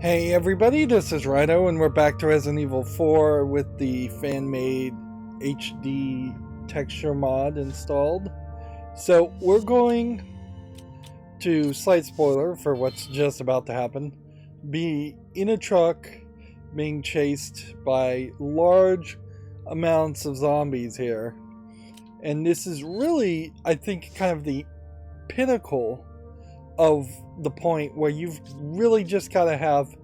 Hey everybody, this is Rydo and we're back to Resident Evil 4 with the fan-made HD texture mod installed. So we're going to, slight spoiler for what's just about to happen, be in a truck being chased by large amounts of zombies here. And this is really, I think, kind of the pinnacle of the point where you've really just got to have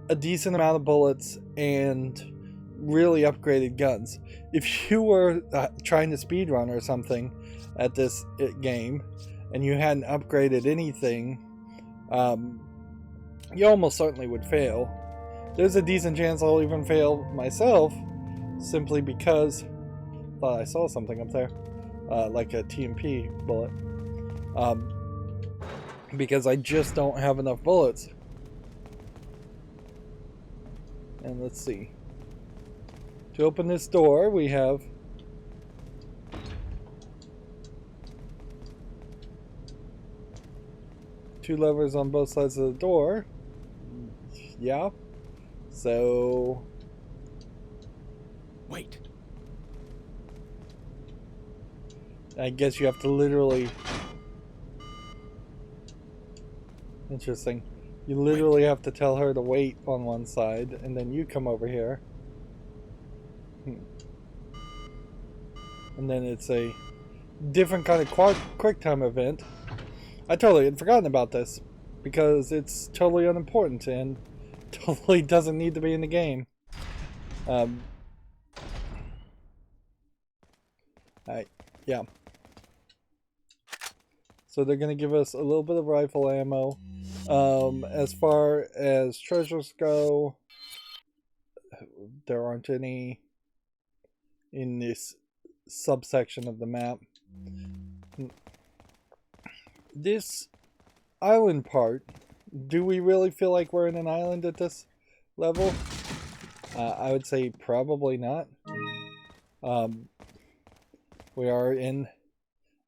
a decent amount of bullets and really upgraded guns. If you were trying to speedrun or something at this game and you hadn't upgraded anything, you almost certainly would fail. There's a decent chance I'll even fail myself, simply because I thought I saw something up there, like a TMP bullet. Because I just don't have enough bullets. And let's see. To open this door, we have two levers on both sides of the door. Yeah. So... Wait. I guess you have to literally... Interesting. You literally have to tell her to wait on one side, and then you come over here. And then it's a different kind of quick time event. I totally had forgotten about this, because it's totally unimportant and totally doesn't need to be in the game. Yeah. So they're going to give us a little bit of rifle ammo. As far as treasures go, there aren't any in this subsection of the map. This island part, do we really feel like we're in an island at this level? I would say probably not. We are in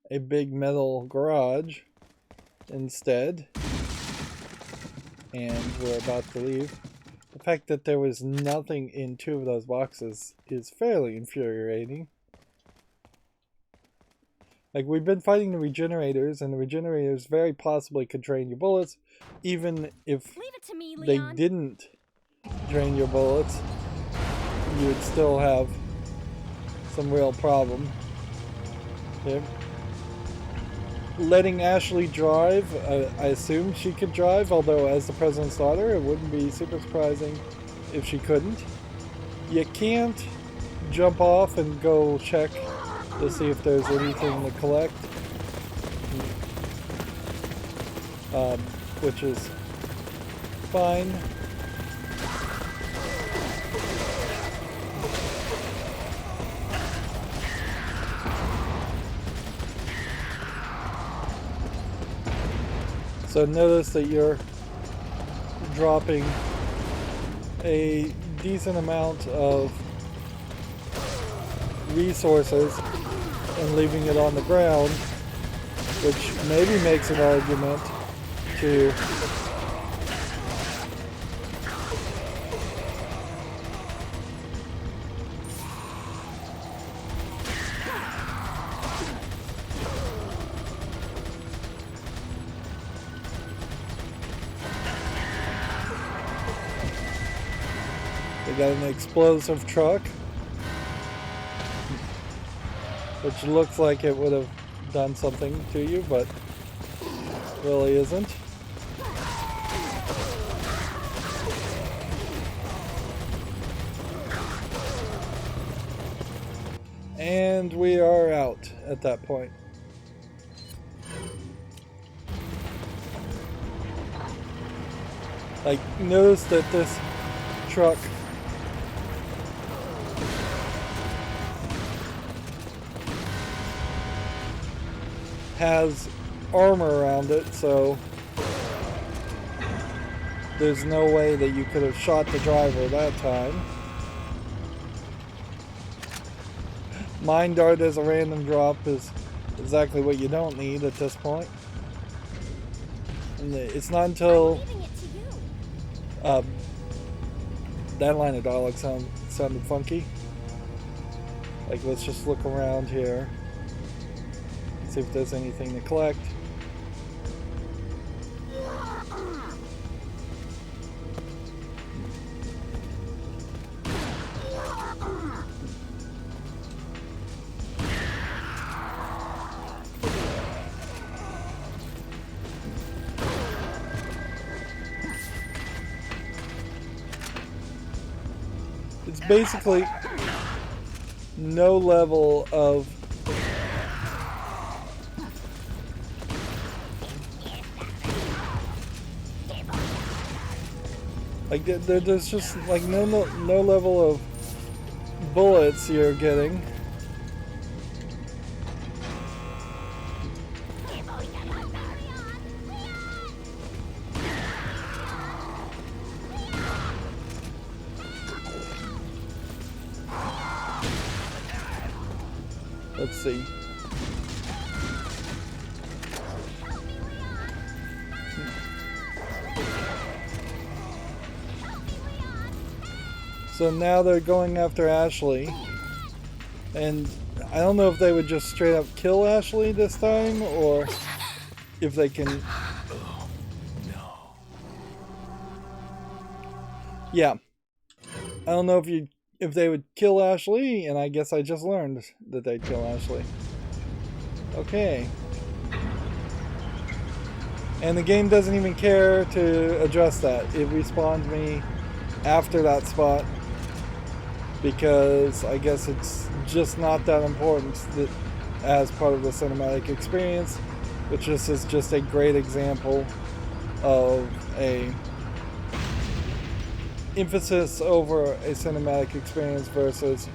a big metal garage instead, and we're about to leave. The fact that there was nothing in two of those boxes is fairly infuriating. Like, we've been fighting the regenerators, and the regenerators very possibly could drain your bullets, even if they didn't drain your bullets. You would still have some real problem. Okay. Letting Ashley drive, I assume she could drive, although as the president's daughter it wouldn't be super surprising if she couldn't. You can't jump off and go check to see if there's anything to collect, which is fine. So notice that you're dropping a decent amount of resources and leaving it on the ground, which maybe makes an argument to got an explosive truck, which looks like it would have done something to you, but really isn't. And we are out at that point. Like, notice that this truck has armor around it, so there's no way that you could have shot the driver that time. Mine dart as a random drop is exactly what you don't need at this point. And it's not until Um, that line of dialogue sounded funky. Like, let's just look around here. See if there's anything to collect. It's basically no level of like there's just like no level of bullets you're getting. Let's see. So now they're going after Ashley. And I don't know if they would just straight up kill Ashley this time, or if they can... Oh, no. Yeah. I don't know if they would kill Ashley, and I guess I just learned that they'd kill Ashley. Okay. And the game doesn't even care to address that. It respawned me after that spot, because I guess it's just not that important that as part of the cinematic experience, which this is just a great example of a emphasis over a cinematic experience versus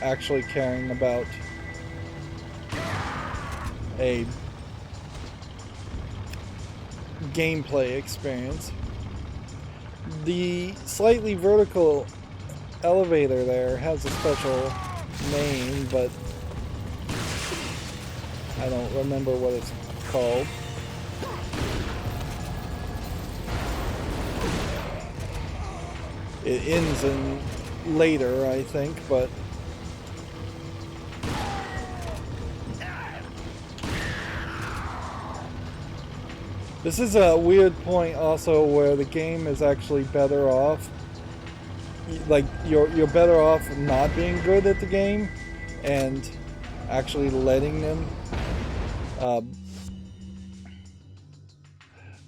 actually caring about a gameplay experience. The slightly vertical elevator there has a special name, but I don't remember what it's called. It ends in later, I think, but this is a weird point also where the game is actually better off. Like, you're better off not being good at the game and actually letting them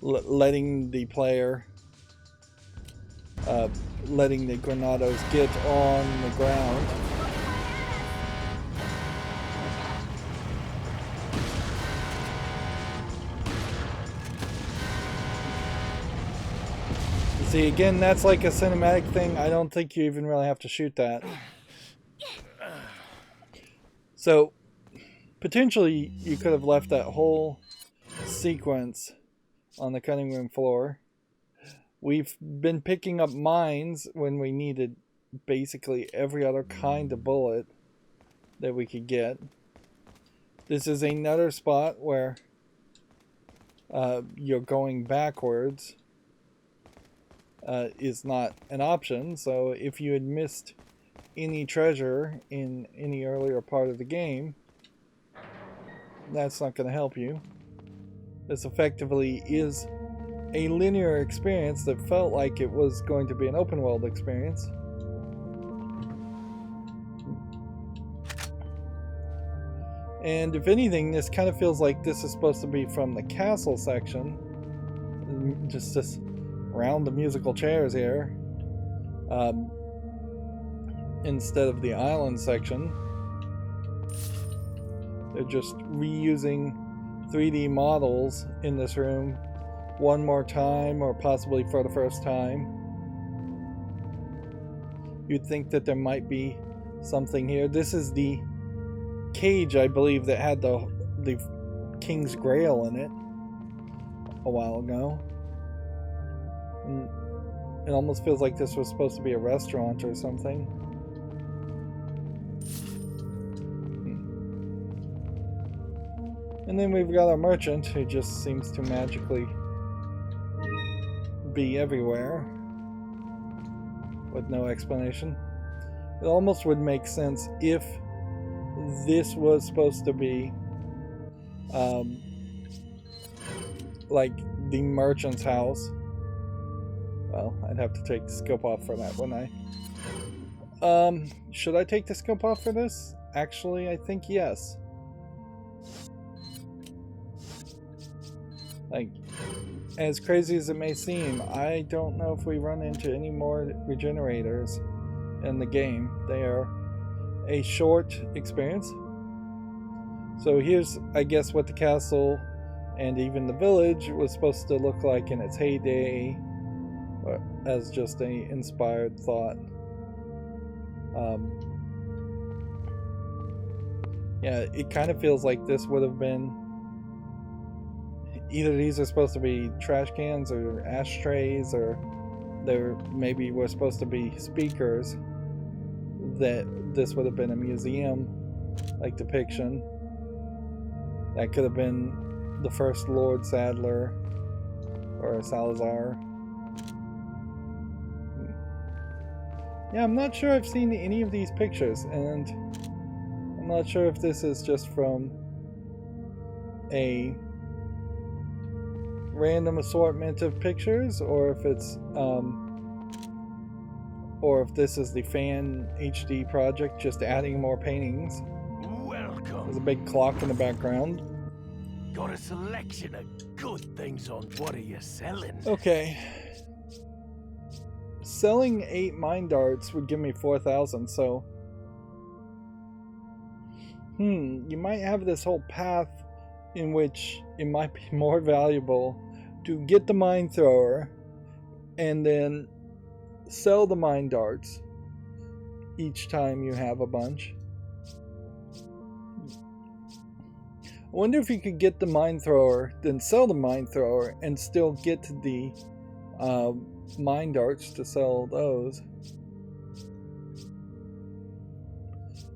letting the player letting the Granados get on the ground. See, again, that's like a cinematic thing. I don't think you even really have to shoot that. So, potentially, you could have left that whole sequence on the cutting room floor. We've been picking up mines when we needed basically every other kind of bullet that we could get. This is another spot where you're going backwards is not an option. So if you had missed any treasure in any earlier part of the game, that's not going to help you. This effectively is a linear experience that felt like it was going to be an open world experience. And if anything, this kind of feels like this is supposed to be from the castle section. Just this round the musical chairs here. Instead of the island section. They're just reusing 3D models in this room one more time, or possibly for the first time. You'd think that there might be something here. This is the cage, I believe, that had the King's Grail in it a while ago. And it almost feels like this was supposed to be a restaurant or something. And then we've got our merchant, who just seems to magically be everywhere with no explanation. It almost would make sense if this was supposed to be like the merchant's house. Well, I'd have to take the scope off for that, wouldn't I? Should I take the scope off for this? Actually, I think yes. Like, as crazy as it may seem, I don't know if we run into any more regenerators in the game. They are a short experience. So here's, I guess, what the castle and even the village was supposed to look like in its heyday, as just an inspired thought. Yeah, it kind of feels like this would have been either these are supposed to be trash cans or ashtrays, or there maybe were supposed to be speakers, that this would have been a museum like depiction. That could have been the first Lord Sadler or Salazar. Yeah, I'm not sure I've seen any of these pictures, and I'm not sure if this is just from a random assortment of pictures, or if it's or if this is the fan HD project just adding more paintings. Welcome. There's a big clock in the background. Got a selection of good things on. What are you selling? Okay. Selling 8 mine darts would give me 4,000, so you might have this whole path in which it might be more valuable to get the mine thrower and then sell the mine darts each time you have a bunch. I wonder if you could get the mine thrower, then sell the mine thrower, and still get the mine darts to sell those.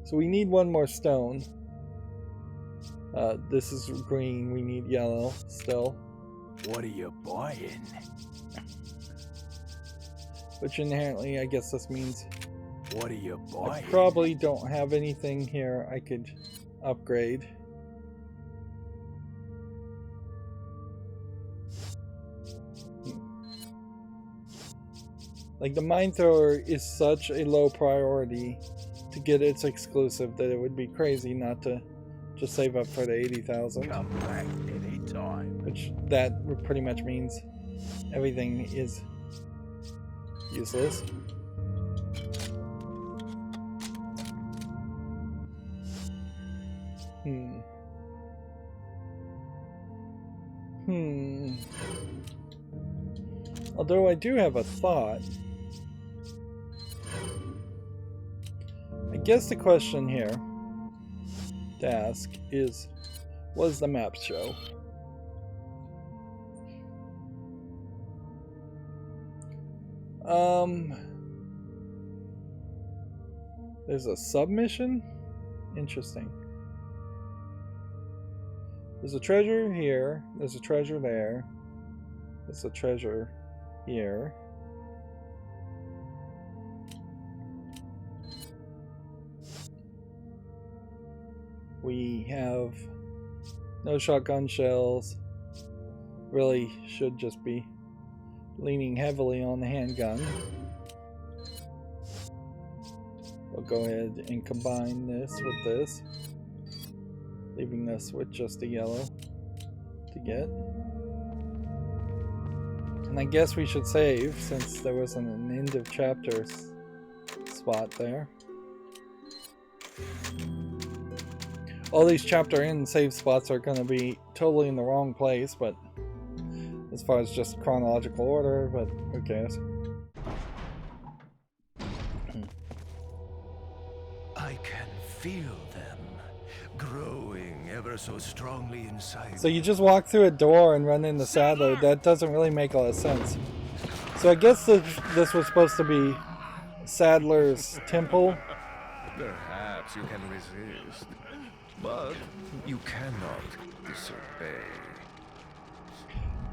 So we need one more stone. This is green, we need yellow still. What are you buying? Which inherently, I guess this means What are you I buying? probably don't have anything here I could upgrade. Like, the mine thrower is such a low priority to get its exclusive that it would be crazy not to just save up for the 80,000. Come back anytime. Which that pretty much means everything is useless. Although I do have a thought. I guess the question here to ask is, what does the map show? There's a submission? Interesting. There's a treasure here, there's a treasure there, there's a treasure here. We have no shotgun shells. Really should just be leaning heavily on the handgun. We'll go ahead and combine this with this, leaving this with just a yellow to get. And I guess we should save, since there wasn't an end of chapters spot there. All these chapter end save spots are going to be totally in the wrong place, but as far as just chronological order, but who cares? I can feel them growing ever so strongly inside. So you just walk through a door and run into Sadler. That doesn't really make a lot of sense. So I guess this was supposed to be Sadler's temple. Perhaps you can resist, but you cannot disobey.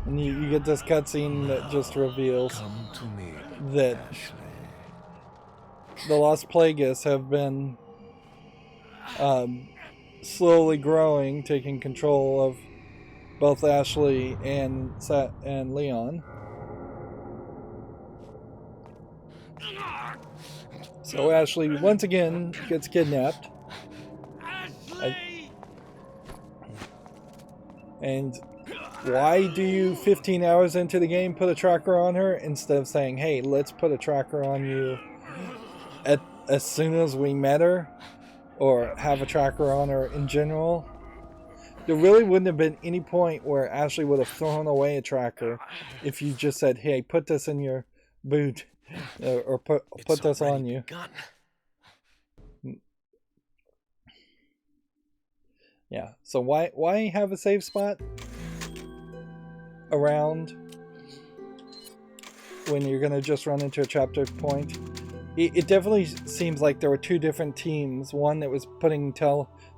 And you get this cutscene that just reveals Come to me, that Ashley. the Lost Plagueis have been slowly growing, taking control of both Ashley and Leon. So Ashley once again gets kidnapped. And why do you 15 hours into the game put a tracker on her instead of saying, hey, let's put a tracker on you as soon as we met her, or have a tracker on her in general? There really wouldn't have been any point where Ashley would have thrown away a tracker if you just said, hey, put this in your boot, or put this on you. Begun. Yeah, so why have a save spot around when you're going to just run into a chapter point? It definitely seems like there were two different teams, one that was putting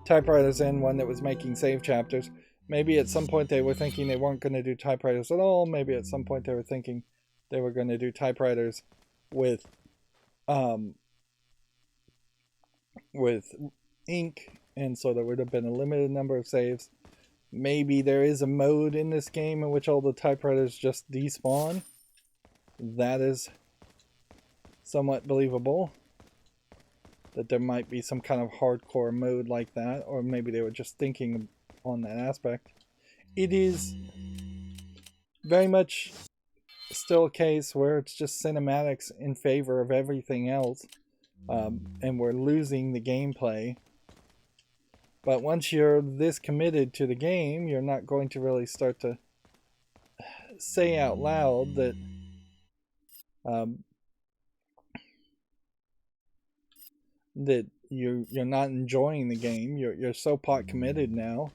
typewriters in, one that was making save chapters. Maybe at some point they were thinking they weren't going to do typewriters at all. Maybe at some point they were thinking they were going to do typewriters with ink, and so there would have been a limited number of saves. Maybe there is a mode in this game in which all the typewriters just despawn. That is somewhat believable, that there might be some kind of hardcore mode like that, or maybe they were just thinking on that aspect. It is very much still a case where it's just cinematics in favor of everything else, and we're losing the gameplay. But once you're this committed to the game, you're not going to really start to say out loud that that you're not enjoying the game. You're so pot committed now.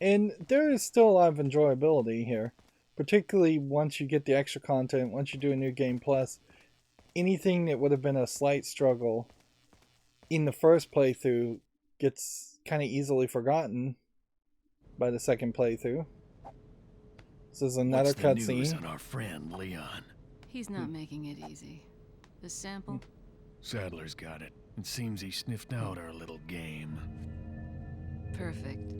And there is still a lot of enjoyability here, particularly once you get the extra content, once you do a new game plus. Anything that would have been a slight struggle in the first playthrough gets kind of easily forgotten by the second playthrough. This is another cutscene. On our friend Leon. He's not making it easy. The sample? Sadler's got it. It seems he sniffed out our little game. Perfect.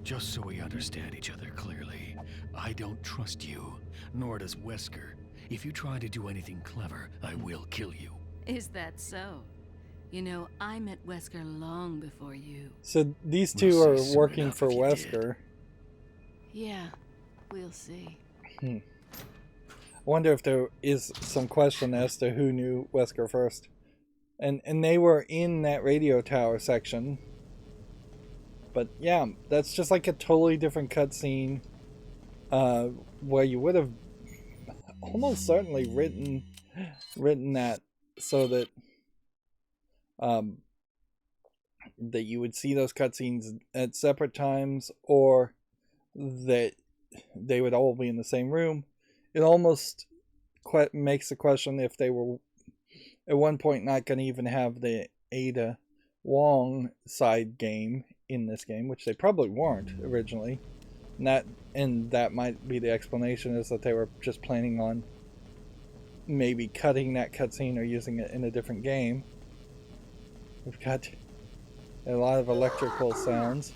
Just so we understand each other clearly, I don't trust you, nor does Wesker. If you try to do anything clever, I will kill you. Is that so? You know, I met Wesker long before you. So these two are working for Wesker. Yeah, we'll see. I wonder if there is some question as to who knew Wesker first. And they were in that radio tower section. But yeah, that's just like a totally different cutscene, where you would have almost certainly written that so that that you would see those cutscenes at separate times, or that they would all be in the same room. It almost makes the question if they were at one point not going to even have the Ada Wong side game in this game, which they probably weren't originally. And that might be the explanation, is that they were just planning on maybe cutting that cutscene or using it in a different game. We've got a lot of electrical sounds.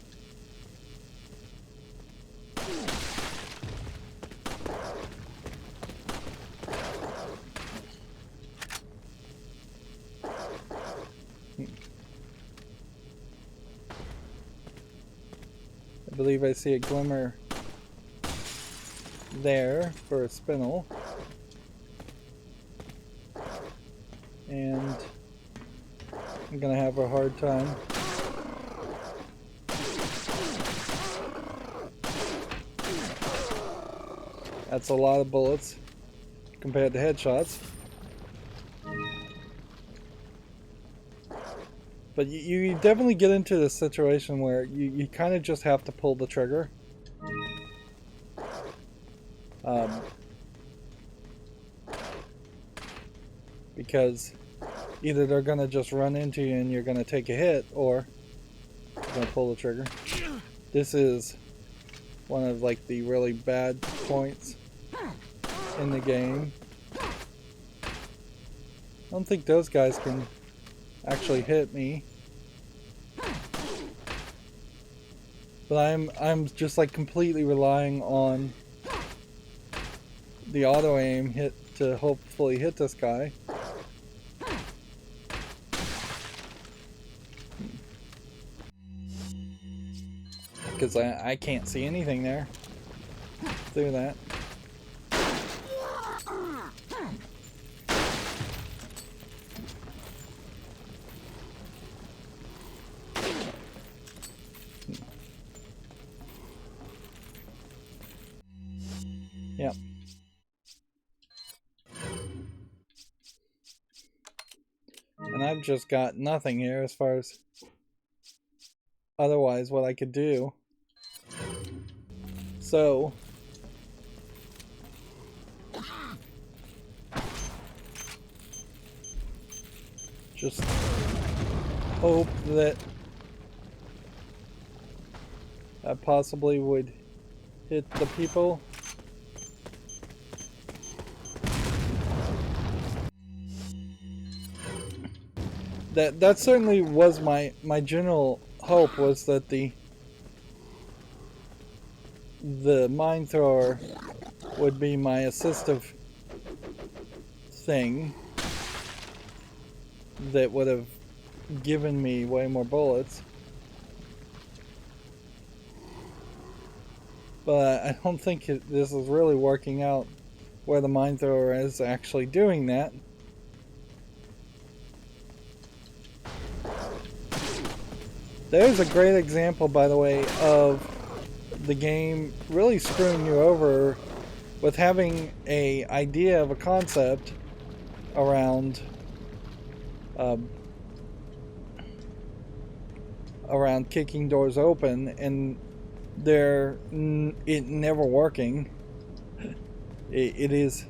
I believe I see a glimmer there for a spinel. And I'm gonna have a hard time. That's a lot of bullets compared to headshots. But you definitely get into this situation where you kind of just have to pull the trigger. Because either they're going to just run into you and you're going to take a hit, or you're going to pull the trigger. This is one of like the really bad points in the game. I don't think those guys can actually hit me. But I'm just like completely relying on the auto aim hit to hopefully hit this guy. Because I can't see anything there through that. Yep. And I've just got nothing here as far as otherwise what I could do. So just hope that I possibly would hit the people. That certainly was my general hope, was that the mine thrower would be my assistive thing that would have given me way more bullets. But I don't think this is really working out where the mine thrower is actually doing that. There's a great example, by the way, of the game really screwing you over with having a idea of a concept around around kicking doors open, and it never working. It is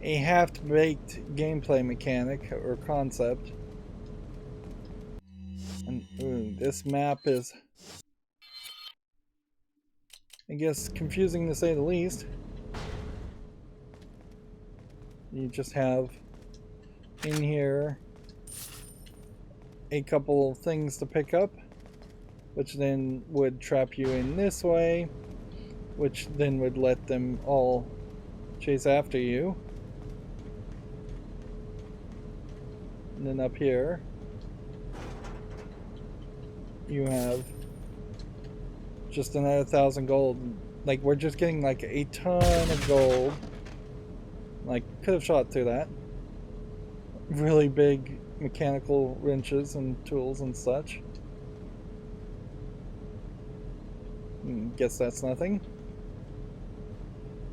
a half-baked gameplay mechanic or concept. And this map is, I guess, confusing to say the least. You just have in here a couple of things to pick up, which then would trap you in this way, which then would let them all chase after you. And then up here you have just another 1,000 gold. Like, we're just getting like a ton of gold. Like, could have shot through that. Really big mechanical wrenches and tools and such. Guess that's nothing.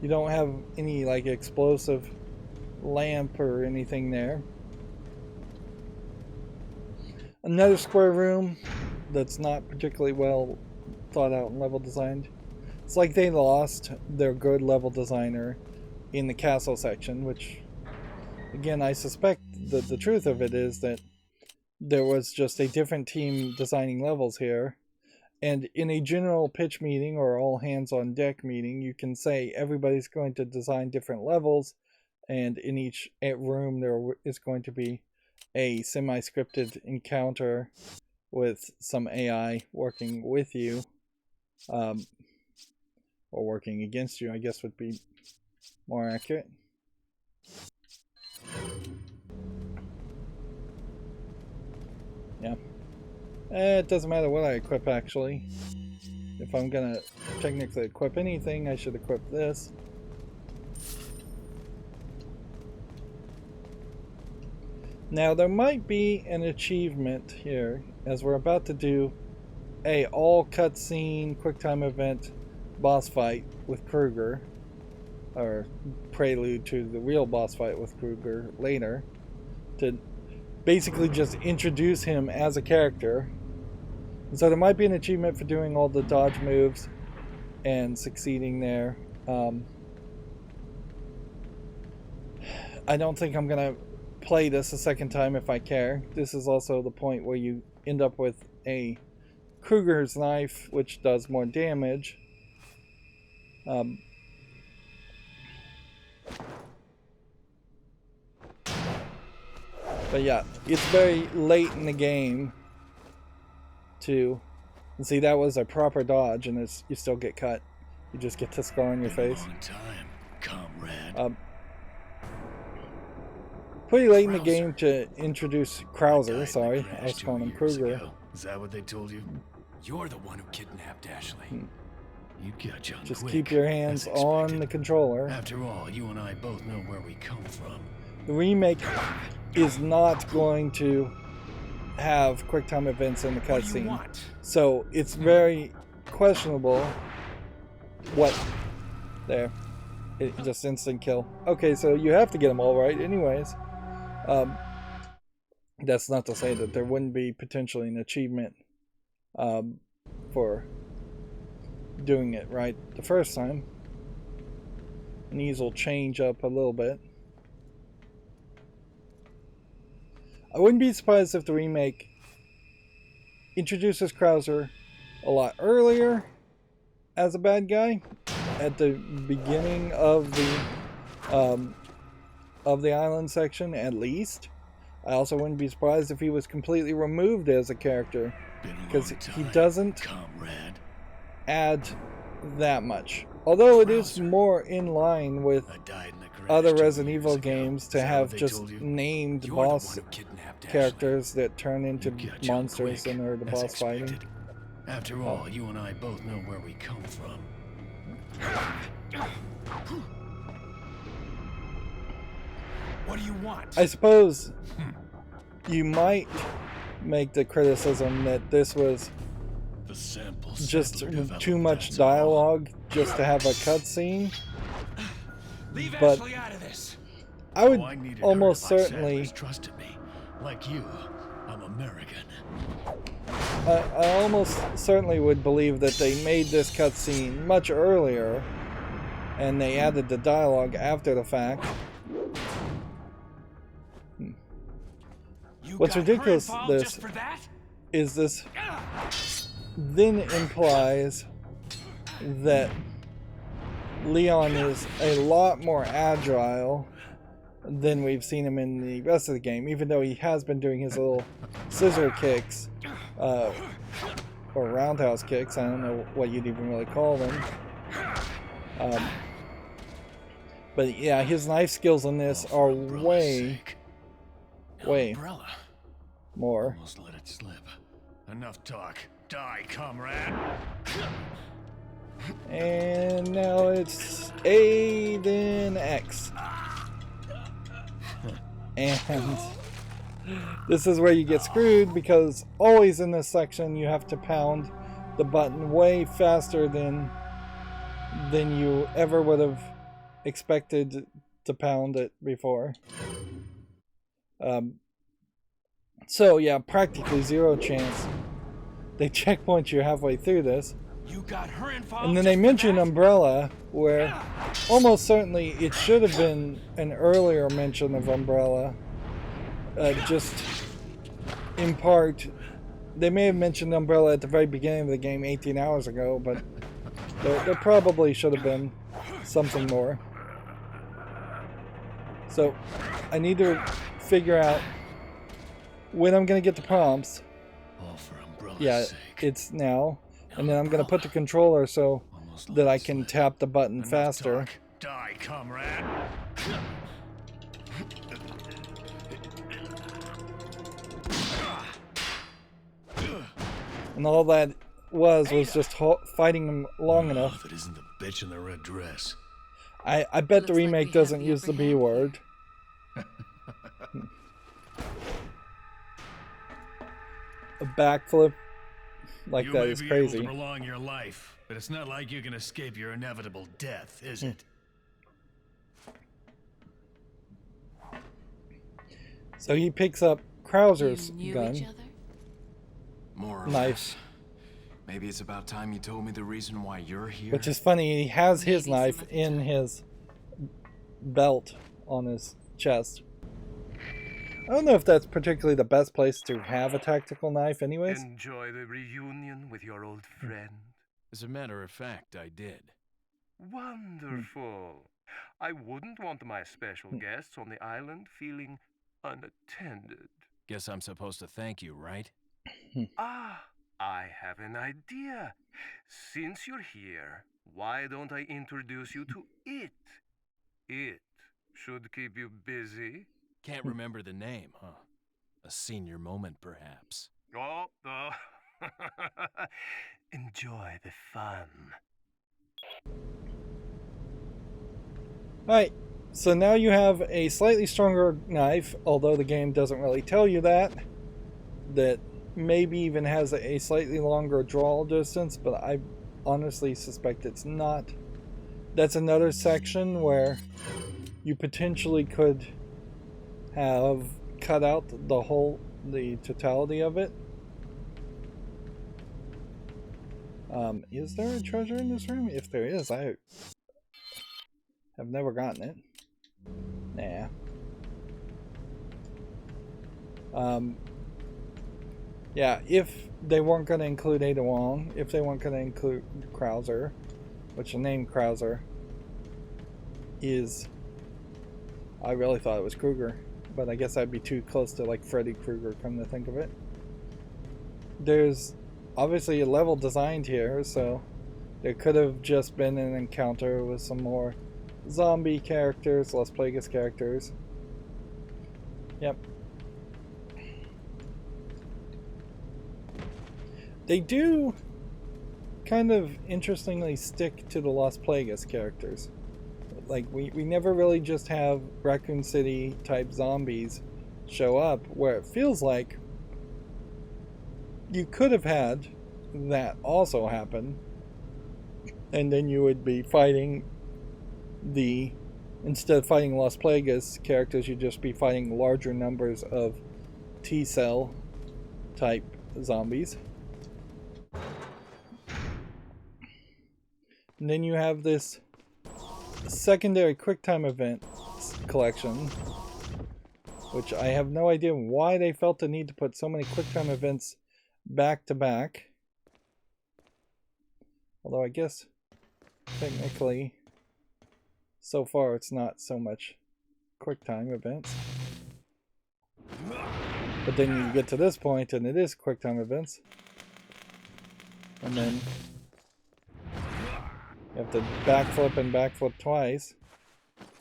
You don't have any like explosive lamp or anything there. Another square room that's not particularly well thought out and level designed. It's like they lost their good level designer in the castle section, which, again, I suspect that the truth of it is that there was just a different team designing levels here. And in a general pitch meeting or all hands on deck meeting, you can say everybody's going to design different levels, and in each room there is going to be a semi-scripted encounter with some AI working with you, or working against you, I guess would be more accurate. Yeah. It doesn't matter what I equip, actually. If I'm gonna technically equip anything, I should equip this. Now, there might be an achievement here, as we're about to do a all cutscene QuickTime event boss fight with Kruger, or prelude to the real boss fight with Kruger later, to basically just introduce him as a character. And so there might be an achievement for doing all the dodge moves and succeeding there. I don't think I'm gonna play this a second time if I care. This is also the point where you end up with a Kruger's knife, which does more damage. But yeah, it's very late in the game too. And see, that was a proper dodge, and it's, you still get cut. You just get the scar on your face. Long time, comrade. Pretty late in the game to introduce Krauser. Sorry, I was calling him Kruger. Is that what they told you? You're the one who kidnapped Ashley. You got young Just quick, keep your hands as on expected. the controller. After all, you and I both know where we come from. The remake is not going to have QuickTime events in the What do you cutscene, want? so it's very questionable. What? There, it just instant kill. Okay, so you have to get them all right, anyways. That's not to say that there wouldn't be potentially an achievement for doing it right the first time. And these will change up a little bit. I wouldn't be surprised if the remake introduces Krauser a lot earlier as a bad guy at the beginning of the island section, at least. I also wouldn't be surprised if he was completely removed as a character, because he doesn't add that much. Although it is more in line with other Resident Evil games to have just named boss characters that turn into monsters and are the boss fighting. After all, you and I both know where we come from. What do you want? I suppose you might make the criticism that this was just too much dialogue just to have a cutscene. Leave But Ashley out of this. I would I needed almost her if certainly, Sanders trusted me. Like you, I'm American. I almost certainly would believe that they made this cutscene much earlier, and they added the dialogue after the fact. You What's got her ridiculous involved this just for that? is this then implies that Leon is a lot more agile than we've seen him in the rest of the game, even though he has been doing his little scissor kicks, or roundhouse kicks. I don't know what you'd even really call them. But yeah, his knife skills in this are way Umbrella. more. Almost let it slip. Enough talk. Die, comrade. And now it's A, then X. And this is where you get screwed, because always in this section you have to pound the button way faster than you ever would have expected to pound it before. So yeah, practically zero chance. They checkpoint you halfway through this. You got her involved. And then they mention Umbrella, where almost certainly it should have been an earlier mention of Umbrella. Just in part, they may have mentioned Umbrella at the very beginning of the game 18 hours ago, but there probably should have been something more. So I need to figure out when I'm going to get the prompts. All for Umbrella's Yeah, sake. it's now. And then I'm going to put the controller so Almost let that it I can slip. tap the button Enough faster. talk. Die, comrade. And all that was just fighting him long enough. If it isn't the bitch in the red dress. I bet the Looks like remake we have doesn't the use the upper B hand. word. A backflip like You that may is be crazy. able to prolong your life, but it's not like you can escape your inevitable death, is it? So he picks up Krauser's You knew gun. each other? More or Knife. less. Maybe it's about time you told me the reason why you're here. Which is funny, he has his Maybe some knife other in time. his belt on his chest. I don't know if that's particularly the best place to have a tactical knife anyways. Enjoy the reunion with your old friend. As a matter of fact, I did. Wonderful. I wouldn't want my special guests on the island feeling unattended. Guess I'm supposed to thank you, right? Ah, I have an idea. Since you're here, why don't I introduce you to it? It should keep you busy. Can't remember the name, huh? A senior moment, perhaps. Oh, enjoy the fun. Alright, so now you have a slightly stronger knife, although the game doesn't really tell you that maybe even has a slightly longer draw distance, but I honestly suspect it's not. That's another section where you potentially could have cut out the totality of it. Is there a treasure in this room? If there is, I have never gotten it. Nah. Yeah, if they weren't going to include Ada Wong, if they weren't going to include Krauser, which the name Krauser is... I really thought it was Kruger, but I guess I'd be too close to like Freddy Krueger, come to think of it. There's obviously a level designed here, so there could have just been an encounter with some more zombie characters, Las Plagas characters. Yep. They do kind of interestingly stick to the Las Plagas characters. Like, we never really just have Raccoon City type zombies show up, where it feels like you could have had that also happen, and then you would be fighting instead of fighting Las Plagas characters, you'd just be fighting larger numbers of T-cell type zombies. And then you have this secondary QuickTime event collection, which I have no idea why they felt the need to put so many QuickTime events back to back. Although I guess technically so far it's not so much QuickTime events. But then you get to this point and it is QuickTime events. And then you have to backflip and backflip twice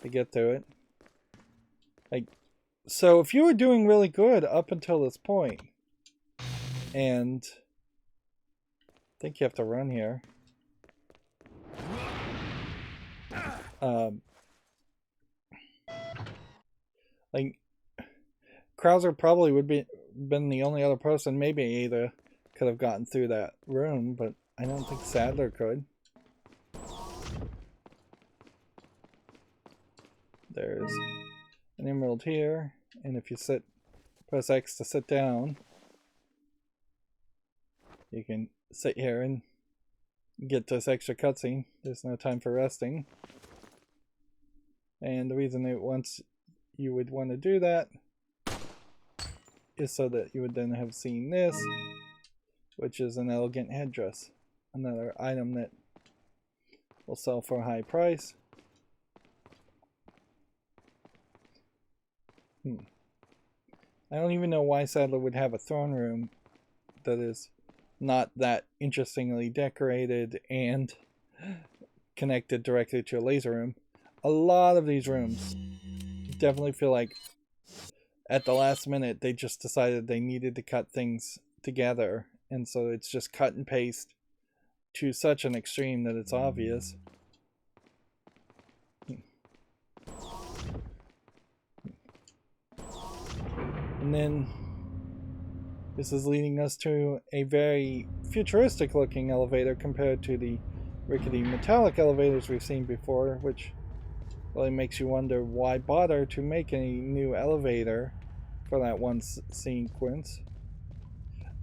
to get to it. Like, so if you were doing really good up until this point, and I think you have to run here. Like, Krauser probably would been the only other person, maybe Ada could have gotten through that room, but I don't think Sadler could. There's an emerald here, and if you press X to sit down, you can sit here and get this extra cutscene. There's no time for resting. And the reason you would want to do that is so that you would then have seen this, which is an elegant headdress. Another item that will sell for a high price. I don't even know why Sadler would have a throne room that is not that interestingly decorated and connected directly to a laser room. A lot of these rooms definitely feel like at the last minute they just decided they needed to cut things together, and so it's just cut and paste to such an extreme that it's obvious. And then this is leading us to a very futuristic looking elevator compared to the rickety metallic elevators we've seen before, which really makes you wonder why bother to make a new elevator for that one sequence.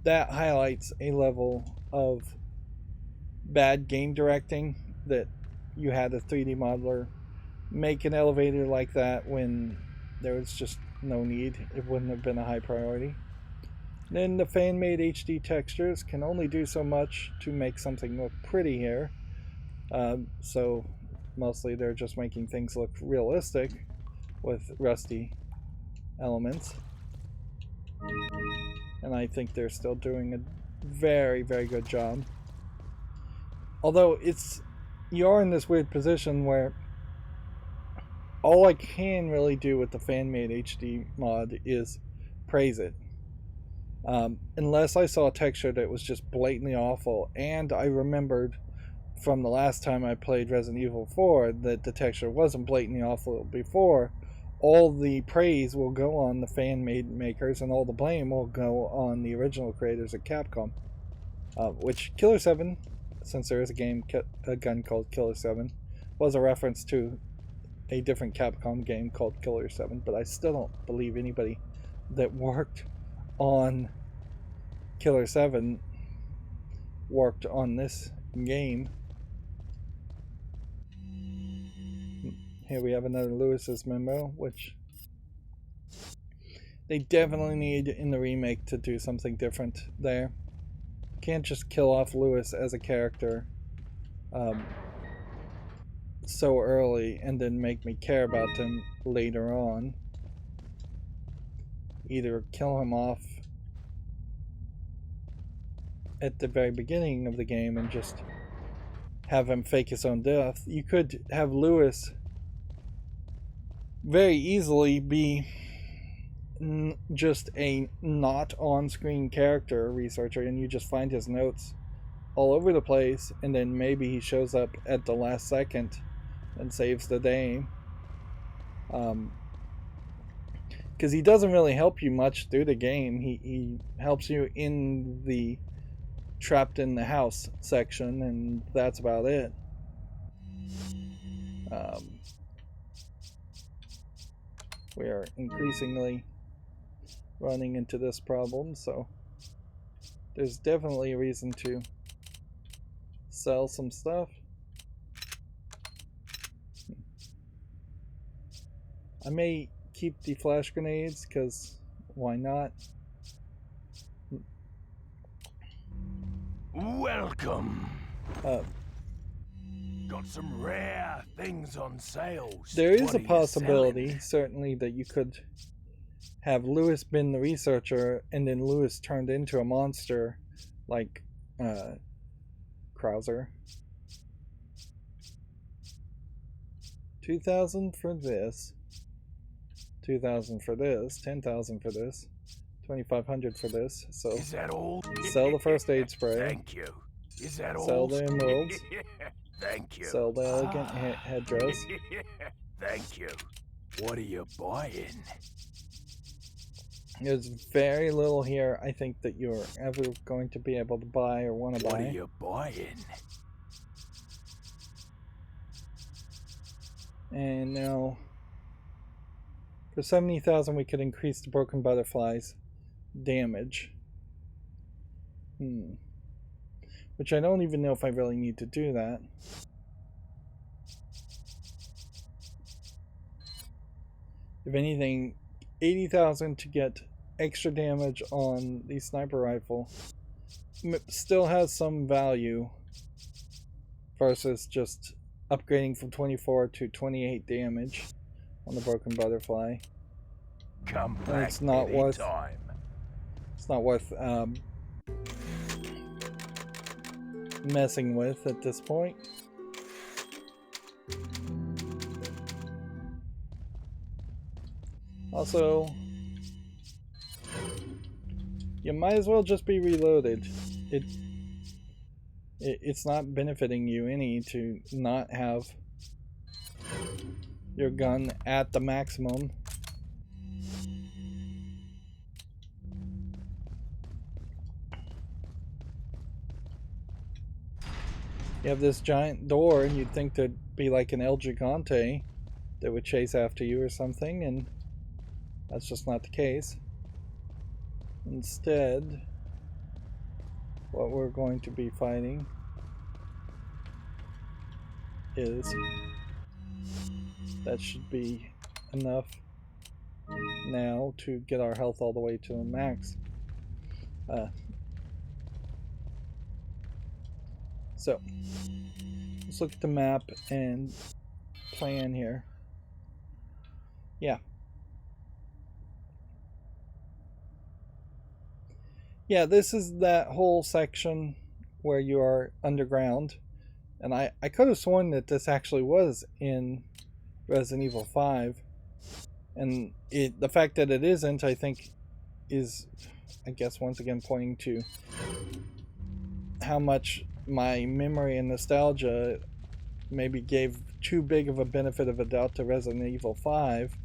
That highlights a level of bad game directing, that you had a 3D modeler make an elevator like that when there was just no need. It wouldn't have been a high priority. Then the fan-made HD textures can only do so much to make something look pretty here. So mostly they're just making things look realistic with rusty elements. And I think they're still doing a very, very good job. Although you are in this weird position where all I can really do with the fan-made HD mod is praise it. Unless I saw a texture that was just blatantly awful, and I remembered from the last time I played Resident Evil 4 that the texture wasn't blatantly awful before, all the praise will go on the fan-made makers and all the blame will go on the original creators at Capcom. Which Killer 7, since there is a gun called Killer 7, was a reference to a different Capcom game called Killer 7, but I still don't believe anybody that worked on Killer 7 worked on this game. Here we have another Lewis's memo, which they definitely need in the remake to do something different there. Can't just kill off Lewis as a character so early and then make me care about him later on. Either kill him off at the very beginning of the game and just have him fake his own death. You could have Lewis very easily be just a not on-screen character researcher, and you just find his notes all over the place, and then maybe he shows up at the last second and saves the day. Because he doesn't really help you much through the game. He helps you in the trapped in the house section, and that's about it. We are increasingly running into this problem, so there's definitely a reason to sell some stuff. I may keep the flash grenades, because why not? Welcome. Got some rare things on sale. There is What a are you possibility, selling? certainly, that you could have Lewis been the researcher, and then Lewis turned into a monster, like Krauser. 2,000 for this, 2,000 for this, 10,000 for this, 2,500 for this. So Is that all? sell the first aid spray. Thank you. Is that all? Sell the emeralds. Thank you. Sell the elegant headdress. Thank you. What are you buying? There's very little here I think that you're ever going to be able to buy or want to What are buy. you buying? And now, for 70,000 we could increase the broken butterflies damage. Which I don't even know if I really need to do that. If anything, 80,000 to get extra damage on the sniper rifle still has some value versus just upgrading from 24 to 28 damage on the broken butterfly. Come And back it's not worth anytime. it's not worth messing with at this point. Also, you might as well just be reloaded. It's not benefiting you any to not have your gun at the maximum. You have this giant door, and you'd think there'd be like an El Gigante that would chase after you or something, and that's just not the case. Instead, what we're going to be fighting is, that should be enough now to get our health all the way to a max. So let's look at the map and plan here. Yeah, Yeah, this is that whole section where you are underground. And I could have sworn that this actually was in Resident Evil 5. And the fact that it isn't, I think, is, I guess, once again pointing to how much my memory and nostalgia maybe gave too big of a benefit of a doubt to Resident Evil 5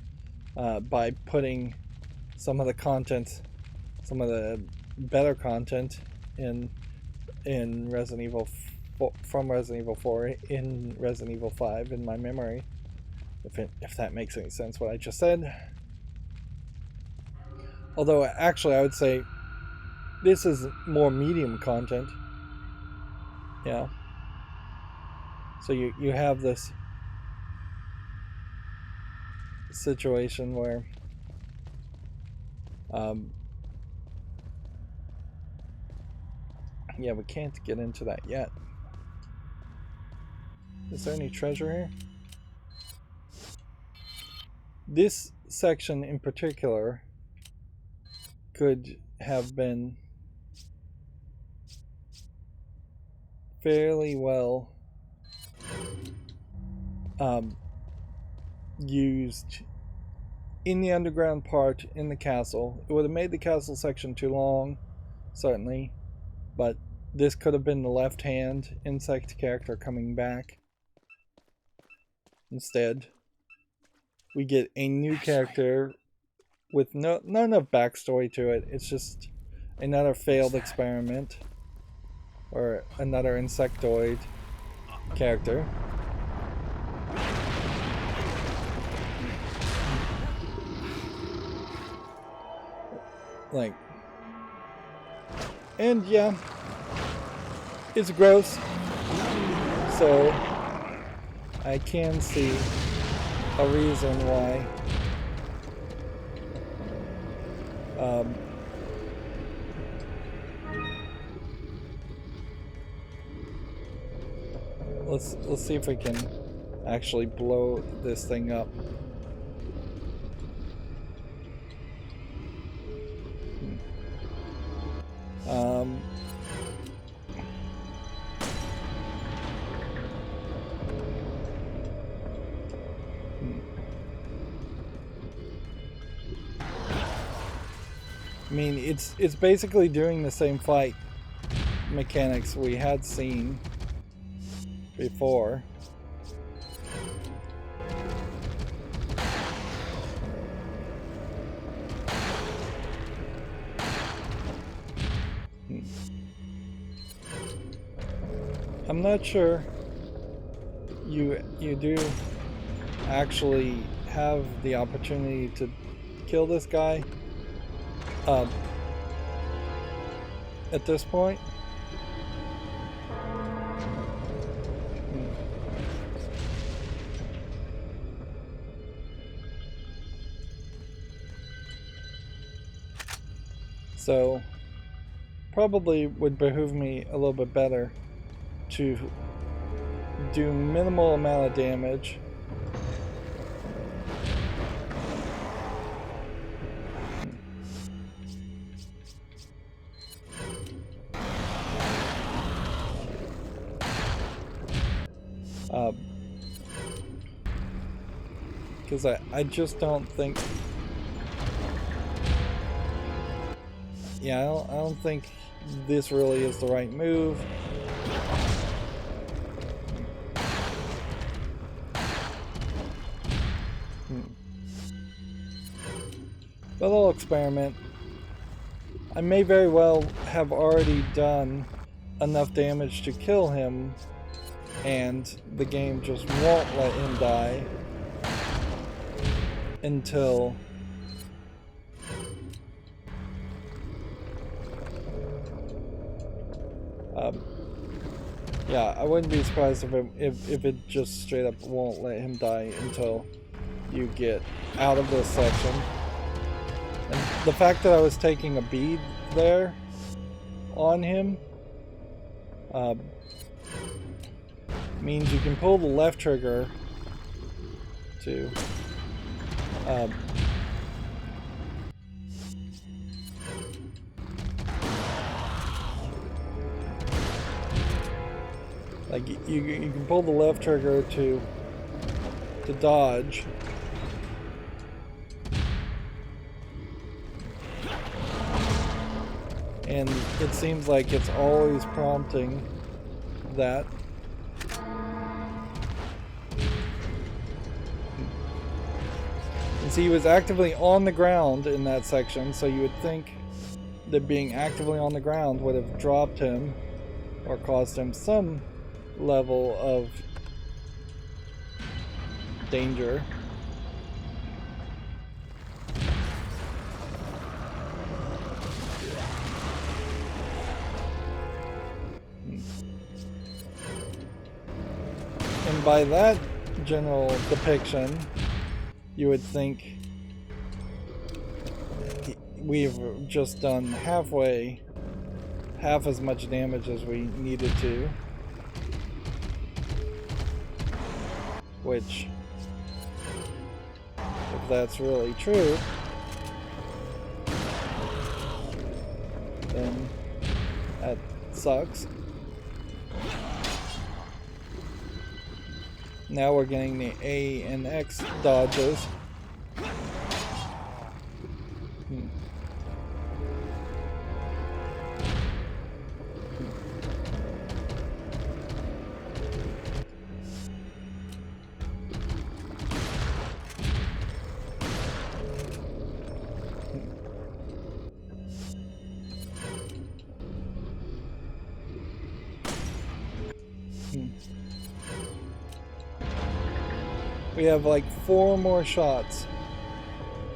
by putting some of the content, some of the better content in Resident Evil from Resident Evil 4 in Resident Evil 5 in my memory. If that makes any sense, what I just said. Although actually, I would say this is more medium content. Yeah. So you have this situation where yeah, we can't get into that yet. Is there any treasure here? This section in particular could have been fairly well used in the underground part in the castle. It would have made the castle section too long, certainly, but this could have been the left-hand insect character coming back. Instead, we get a new character with not enough backstory to it. It's just another failed experiment, or another insectoid character. Like, and yeah, it's gross, so I can see a reason why let's see if we can actually blow this thing up. I mean, it's basically doing the same fight mechanics we had seen before. I'm not sure you do actually have the opportunity to kill this guy at this point. So probably would behoove me a little bit better to do minimal amount of damage because I just don't think, yeah, I don't think this really is the right move. But I'll experiment. I may very well have already done enough damage to kill him, and the game just won't let him die until yeah, I wouldn't be surprised if it just straight up won't let him die until you get out of this section. And the fact that I was taking a bead there on him means you can pull the left trigger to Like you can pull the left trigger to dodge. And it seems like it's always prompting that. And see, he was actively on the ground in that section, so you would think that being actively on the ground would have dropped him or caused him some level of danger. And by that general depiction, you would think we've just done half as much damage as we needed to. Which, if that's really true, then that sucks. Now we're getting the A and X dodges. We have like 4 more shots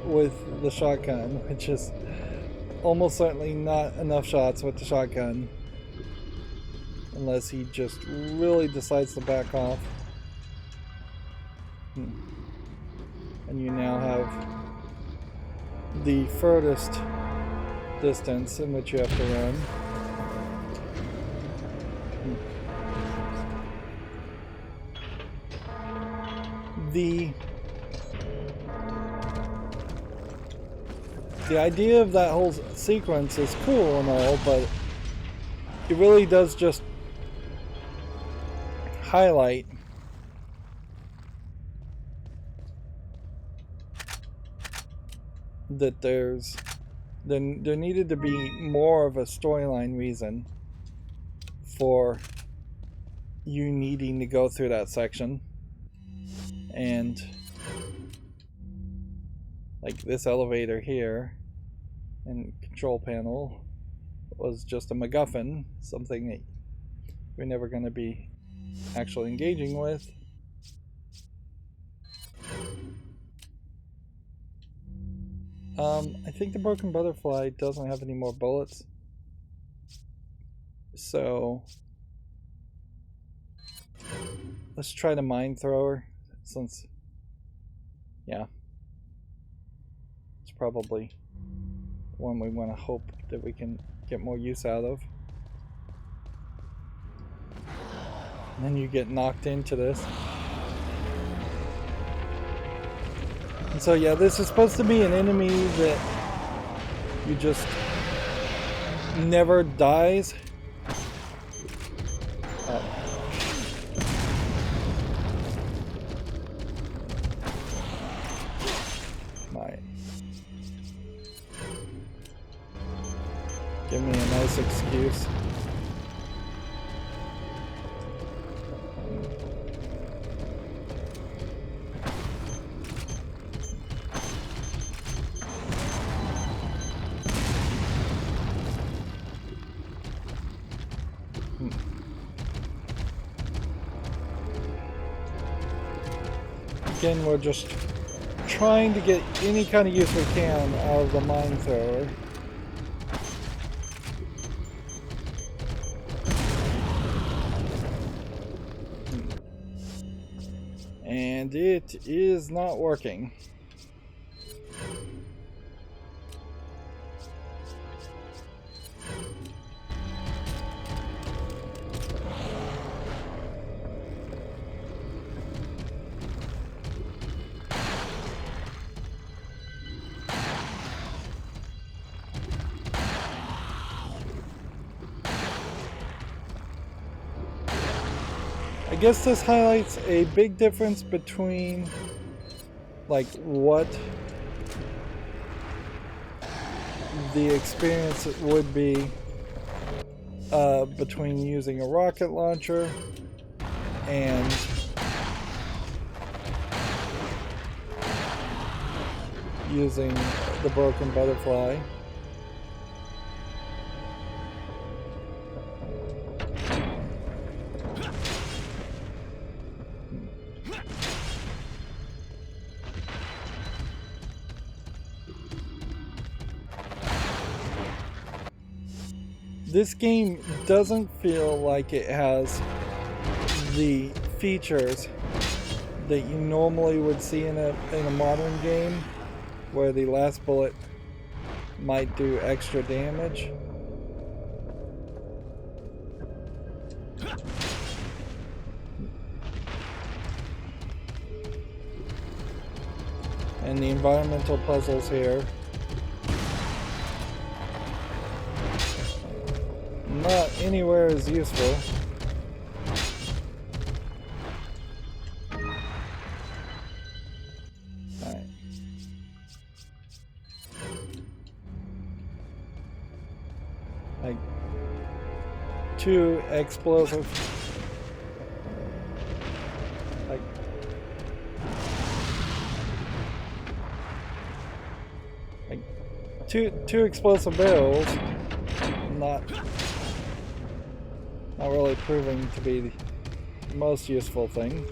with the shotgun, which is almost certainly not enough shots with the shotgun. Unless he just really decides to back off. And you now have the furthest distance in which you have to run. The idea of that whole sequence is cool and all, but it really does just highlight that there needed to be more of a storyline reason for you needing to go through that section. And like this elevator here and control panel was just a MacGuffin, something that we're never going to be actually engaging with. I think the broken butterfly doesn't have any more bullets, so let's try the mine thrower, since yeah, it's probably one we want to hope that we can get more use out of. And then you get knocked into this. And so yeah, this is supposed to be an enemy that you just never dies. Give me a nice excuse. Again, we're just trying to get any kind of use we can out of the mine thrower. And it is not working. guess this highlights a big difference between like what the experience would be between using a rocket launcher and using the broken butterfly. This game doesn't feel like it has the features that you normally would see in a modern game, where the last bullet might do extra damage. And the environmental puzzles here, not anywhere as useful. Alright. Like, too explosive. Like two explosive barrels, not really proving to be the most useful thing.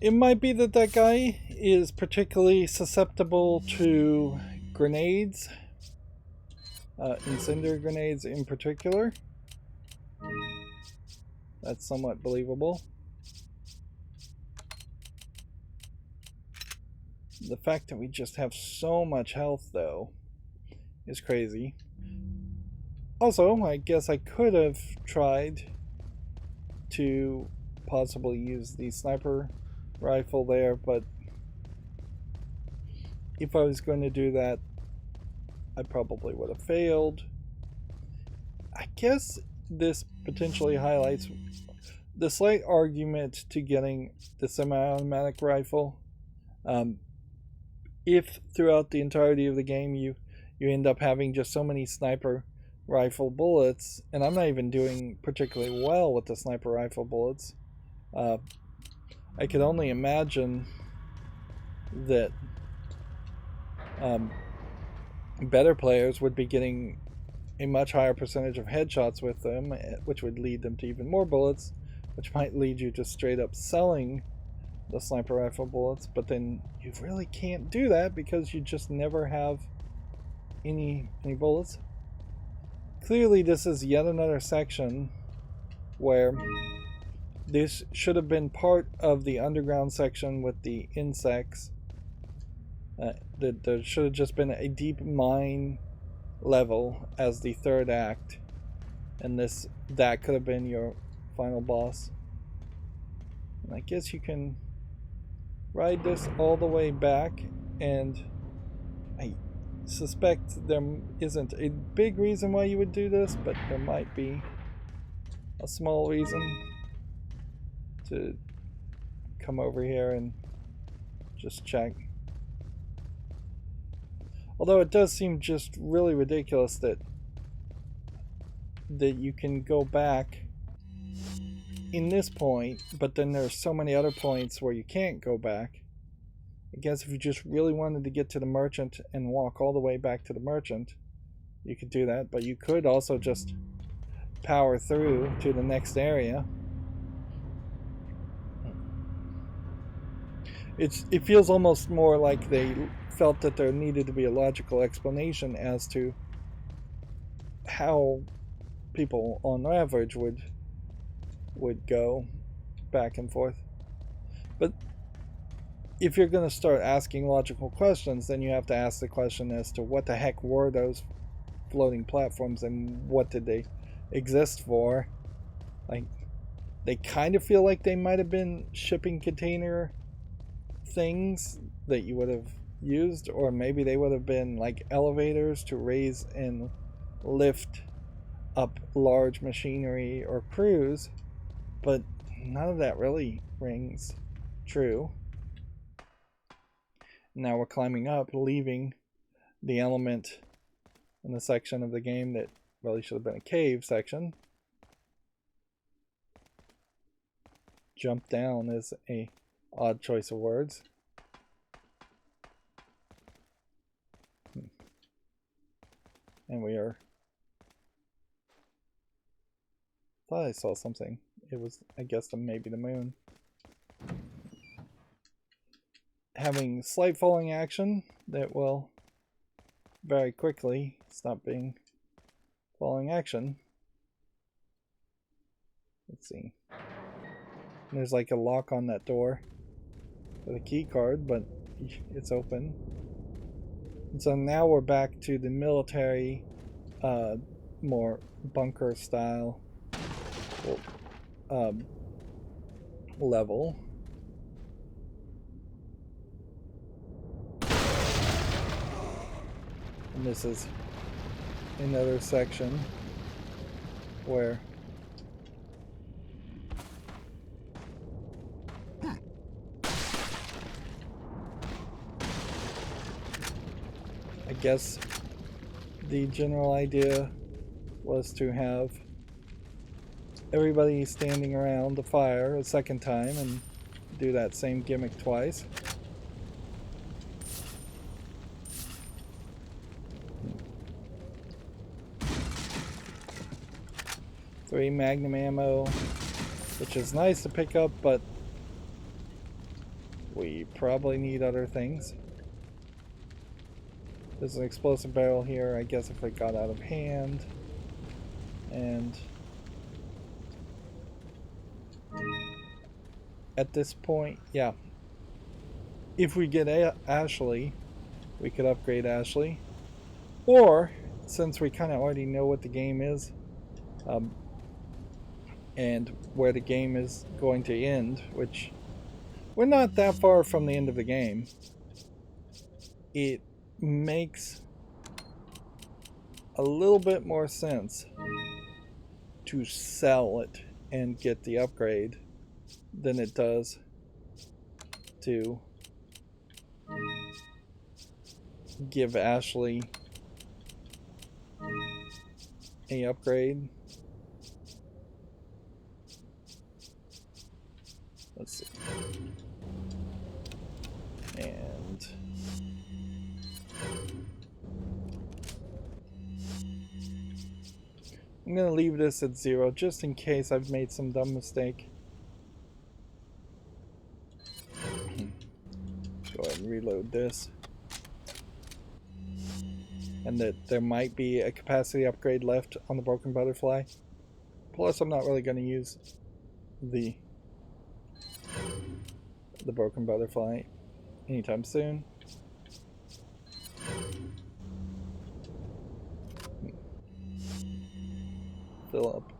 It might be that that guy is particularly susceptible to grenades, incendiary grenades in particular. That's somewhat believable. The fact that we just have so much health, though, is crazy. Also, I guess I could have tried to possibly use the sniper rifle there, but if I was going to do that, I probably would have failed. I guess this potentially highlights the slight argument to getting the semi-automatic rifle. If throughout the entirety of the game you end up having just so many sniper rifle bullets, and I'm not even doing particularly well with the sniper rifle bullets, I could only imagine that better players would be getting a much higher percentage of headshots with them, which would lead them to even more bullets, which might lead you to straight up selling the sniper rifle bullets, but then you really can't do that because you just never have any bullets. Clearly this is yet another section where this should have been part of the underground section with the insects. There should have just been a deep mine level as the third act, and that could have been your final boss. And I guess you can ride this all the way back, and I suspect there isn't a big reason why you would do this, but there might be a small reason to come over here and just check. Although it does seem just really ridiculous that you can go back in this point, but then there's so many other points where you can't go back. I guess if you just really wanted to get to the merchant and walk all the way back to the merchant, you could do that, but you could also just power through to the next area. It feels almost more like they felt that there needed to be a logical explanation as to how people on average would go back and forth. But if you're going to start asking logical questions, then you have to ask the question as to what the heck were those floating platforms and what did they exist for. Like, they kind of feel like they might have been shipping container things that you would have used, or maybe they would have been like elevators to raise and lift up large machinery or crews, but none of that really rings true. Now we're climbing up, leaving the element in the section of the game that really should have been a cave section. Jump down is a odd choice of words. And we are... thought I saw something. It was, I guess, maybe the moon. Having slight falling action that will very quickly stop being falling action. Let's see. There's like a lock on that door with a key card, but it's open. And so now we're back to the military, more bunker style level. And this is another section where I guess the general idea was to have everybody standing around the fire a second time and do that same gimmick twice. Three magnum ammo, which is nice to pick up, but we probably need other things. There's an explosive barrel here, I guess if it got out of hand. And at this point, yeah. If we get Ashley, we could upgrade Ashley. Or, since we kind of already know what the game is, and where the game is going to end, which we're not that far from the end of the game, it makes a little bit more sense to sell it and get the upgrade than it does to give Ashley a upgrade. Let's see. And I'm going to leave this at 0 just in case I've made some dumb mistake. Go ahead and reload this. And that there might be a capacity upgrade left on the Broken Butterfly. Plus, I'm not really going to use the Broken Butterfly anytime soon. Fill up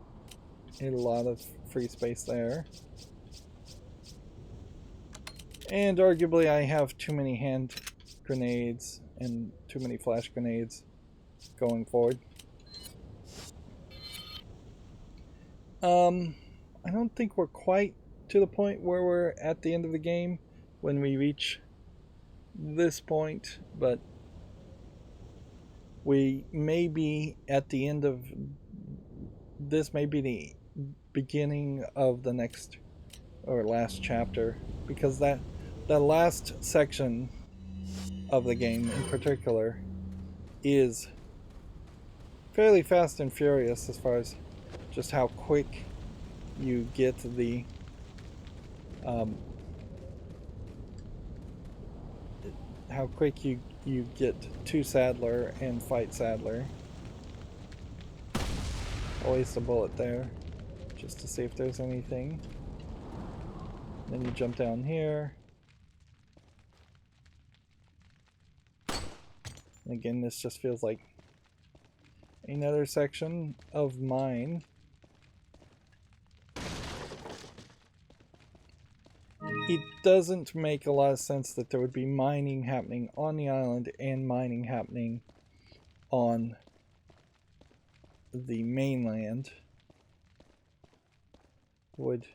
a lot of free space there. And arguably I have too many hand grenades and too many flash grenades going forward. I don't think we're quite to the point where we're at the end of the game when we reach this point, but we may be at the end of this, may be the beginning of the next or last chapter, because that last section of the game in particular is fairly fast and furious as far as just how quick you get the how quick you get to Sadler and fight Sadler. I'll waste a bullet there just to see if there's anything. Then you jump down here. And again, this just feels like another section of mine. it doesn't make a lot of sense that there would be mining happening on the island and mining happening on the mainland. Would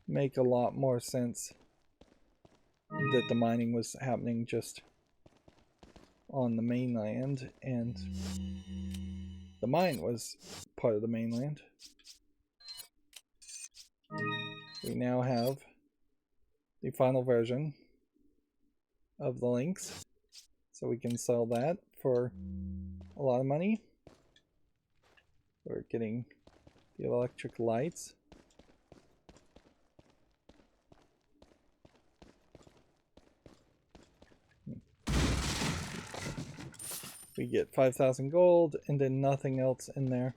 make a lot more sense that the mining was happening just on the mainland and the mine was part of the mainland. We now have the final version of the links, so we can sell that for a lot of money. We're getting the electric lights. We get 5,000 gold and then nothing else in there.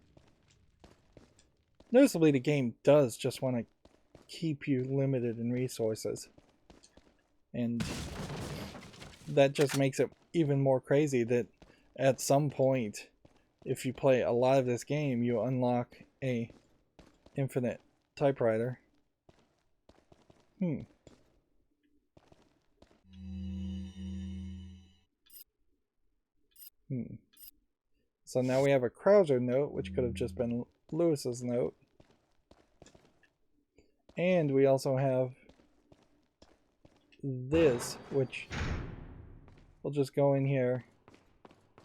Noticeably, the game does just want to keep you limited in resources. And that just makes it even more crazy that at some point, if you play a lot of this game, you unlock a infinite typewriter. So now we have a Krauser note, which could have just been Lewis's note. And we also have this, which we'll just go in here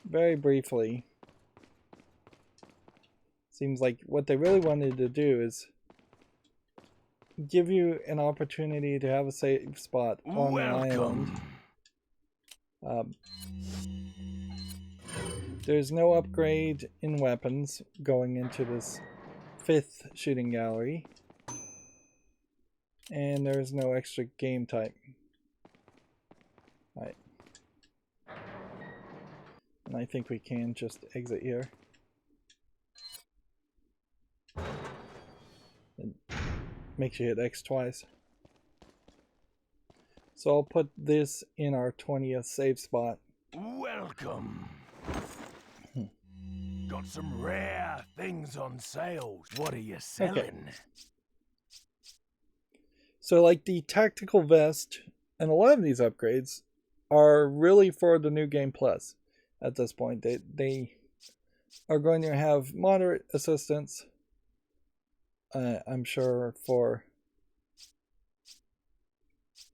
very briefly. Seems like what they really wanted to do is give you an opportunity to have a save spot on the island. There's no upgrade in weapons going into this 5th shooting gallery. And there's no extra game type. Alright. And I think we can just exit here. It makes you hit X twice. So I'll put this in our 20th save spot. Welcome. Got some rare things on sale. What are you selling? Okay. So like the tactical vest and a lot of these upgrades are really for the new game plus at this point. They are going to have moderate assistance, I'm sure, for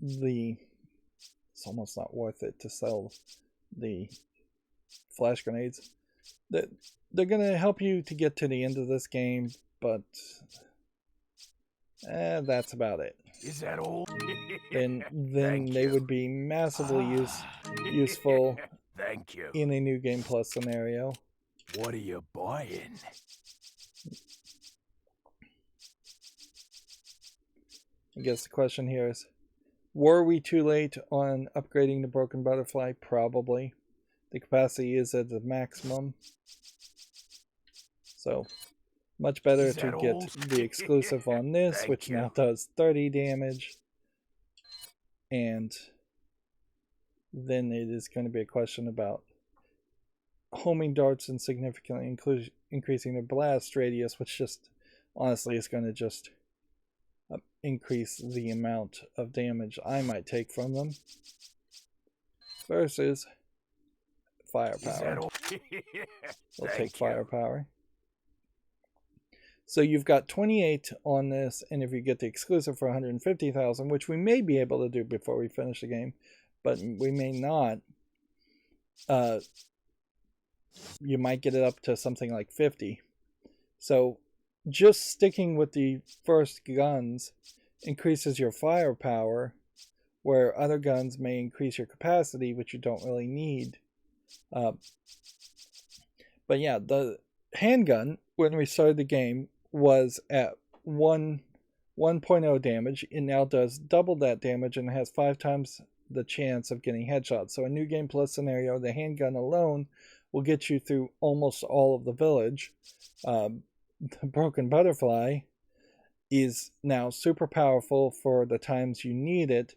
the... It's almost not worth it to sell the flash grenades. They're going to help you to get to the end of this game, but that's about it. Is that all? Then they would be massively useful Thank you. in a new game plus scenario. What are you buying? I guess the question here is, were we too late on upgrading the Broken Butterfly? Probably. The capacity is at the maximum. So, much better to get the exclusive on this, which now does 30 damage. And then it is going to be a question about homing darts and significantly increasing the blast radius, which just, honestly, is going to just increase the amount of damage I might take from them. Versus firepower. We'll take firepower. So you've got 28 on this, and if you get the exclusive for 150,000, which we may be able to do before we finish the game, but we may not, you might get it up to something like 50. So just sticking with the first guns increases your firepower, where other guns may increase your capacity, which you don't really need. But yeah, the handgun, when we started the game, was at 1.0 damage. It now does double that damage and has 5 times the chance of getting headshots. So a new game plus scenario, the handgun alone will get you through almost all of the village. The Broken Butterfly is now super powerful for the times you need it,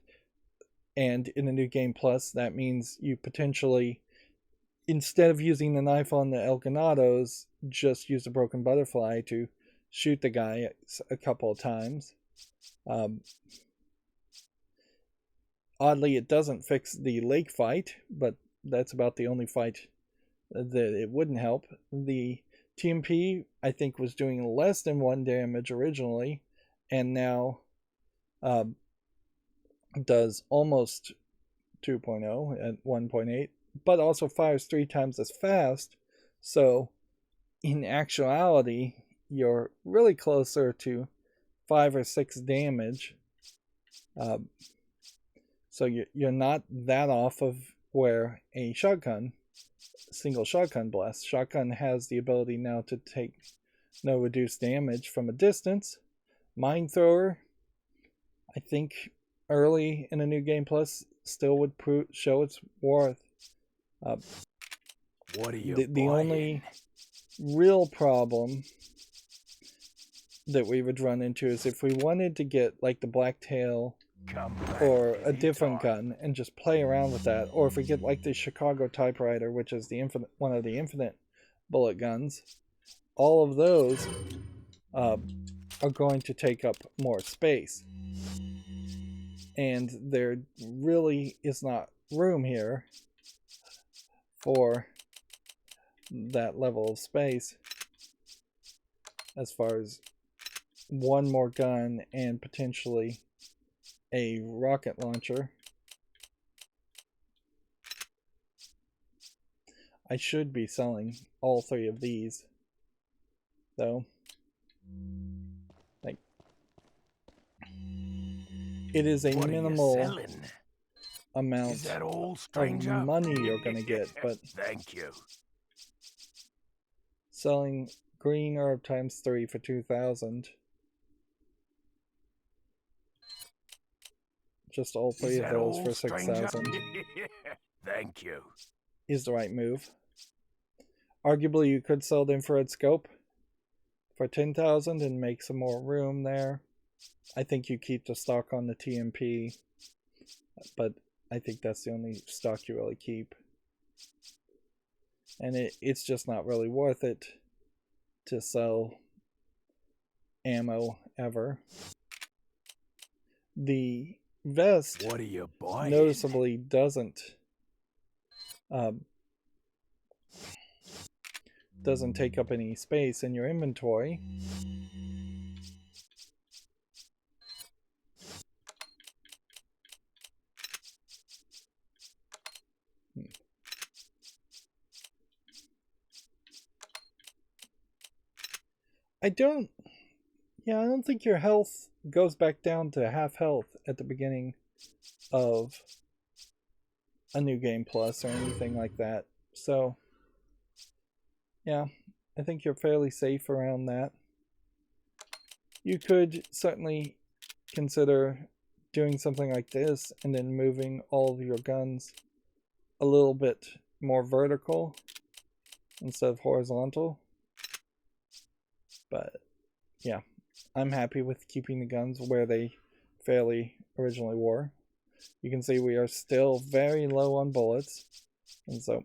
and in the new game plus, that means you potentially, instead of using the knife on the El Ganados, just use the Broken Butterfly to shoot the guy a couple of times. Oddly, it doesn't fix the lake fight, but that's about the only fight that it wouldn't help. The TMP, I think, was doing less than 1 damage originally, and now does almost 2.0 at 1.8, but also fires 3 times as fast. So, in actuality, you're really closer to 5 or 6 damage. So you're not that off of where a single shotgun blast. Shotgun has the ability now to take no reduced damage from a distance. Mine thrower, I think early in a New Game Plus, still would show its worth. What are you the only real problem that we would run into is if we wanted to get like the Blacktail or a different gun and just play around with that, or if we get like the Chicago typewriter, which is one of the infinite bullet guns, all of those are going to take up more space, and there really is not room here for that level of space as far as one more gun and potentially a rocket launcher. I should be selling all 3 of these, though. Like, it is a minimal amount of money you're gonna get, but thank you. selling green herb times 3 for 2,000. Just all 3 of those for 6,000. Thank you. Is the right move. Arguably, you could sell the infrared scope for 10,000 and make some more room there. I think you keep the stock on the TMP, but I think that's the only stock you really keep. And it's just not really worth it to sell ammo ever. The vest What are you buying? noticeably doesn't take up any space in your inventory. I don't think your health goes back down to half health at the beginning of a New Game Plus or anything like that. So, yeah, I think you're fairly safe around that. You could certainly consider doing something like this and then moving all of your guns a little bit more vertical instead of horizontal. But yeah, I'm happy with keeping the guns where they fairly originally were. You can see we are still very low on bullets, and so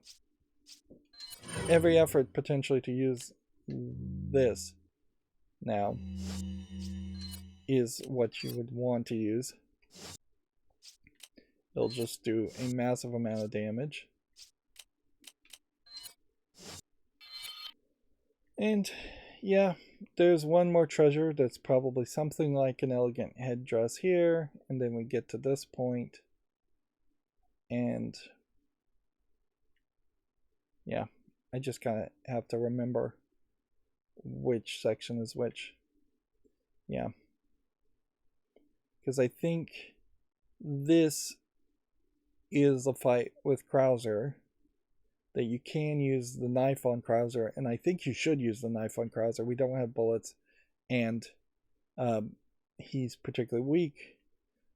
every effort potentially to use this now is what you would want to use. It'll just do a massive amount of damage. And yeah, there's one more treasure that's probably something like an elegant headdress here, and then we get to this point, and yeah, I just kind of have to remember which section is which. Yeah, because I think this is a fight with Krauser that you can use the knife on Krauser, and I think you should use the knife on Krauser. We don't have bullets, and he's particularly weak.